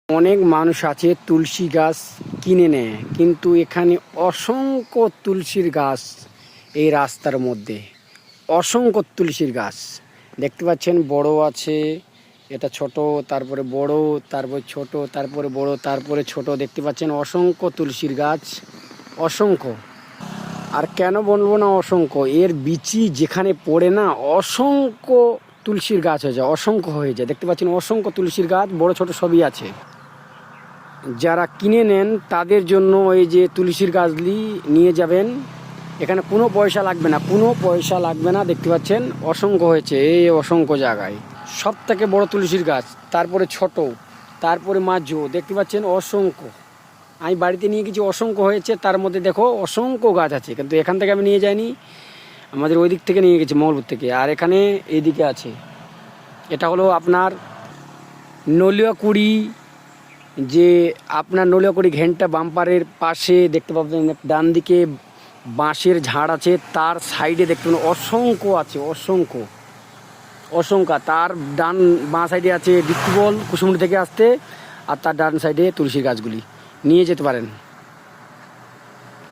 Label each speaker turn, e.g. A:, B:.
A: অনেক মানুষ আছে তুলসী গাছ কিনে নেয়, কিন্তু এখানে অসংখ্য তুলসীর গাছ। এই রাস্তার মধ্যে অসংখ্য তুলসীর গাছ দেখতে পাচ্ছেন। বড় আছে, এটা ছোট, তারপরে বড়, তারপরে ছোট, তারপরে বড়, তারপরে ছোট। দেখতে পাচ্ছেন অসংখ্য তুলসীর গাছ, অসংখ্য। আর কেন বলবো না অসংখ্য, এর বিচি যেখানে পড়ে না অসংখ্য তুলসীর গাছ হয়ে যায়, অসংখ্য হয়ে যায়। দেখতে পাচ্ছেন অসংখ্য তুলসীর গাছ, বড় ছোট সবই আছে। যারা কিনে নেন তাদের জন্য এই যে তুলসীর গাছগুলি নিয়ে যাবেন, এখানে কোনো পয়সা লাগবে না, কোনো পয়সা লাগবে না। দেখতে পাচ্ছেন অসংখ্য হয়েছে, এই অসংখ্য জায়গায়। সব থেকে বড় তুলসীর গাছ, তারপরে ছোট, তারপরে মাঝো। দেখতে পাচ্ছেন অসংখ্য। আমি বাড়িতে নিয়ে গেছি, অসংখ্য হয়েছে। তার মধ্যে দেখো অসংখ্য গাছ আছে, কিন্তু এখান থেকে আমি নিয়ে যাইনি, আমাদের ওই দিক থেকে নিয়ে গেছি, মঙ্গলপুর থেকে। আর এখানে এইদিকে আছে, এটা হলো আপনার নলিয়াকুড়ি। যে আপনার নলিয়াকুড়ি ঘেন্টা বাম্পারের পাশে দেখতে পাবেন, ডান দিকে বাঁশের ঝাড় আছে, তার সাইডে দেখতে পাবেন অসংখ্য আছে, অসংখ্য অসংখ্য। তার ডান বাঁ সাইডে আছে ডিস্ট্রিবল কুসুমুড়ি থেকে আসতে, আর তার ডান সাইডে তুলসীর গাছগুলি নিয়ে যেতে পারেন।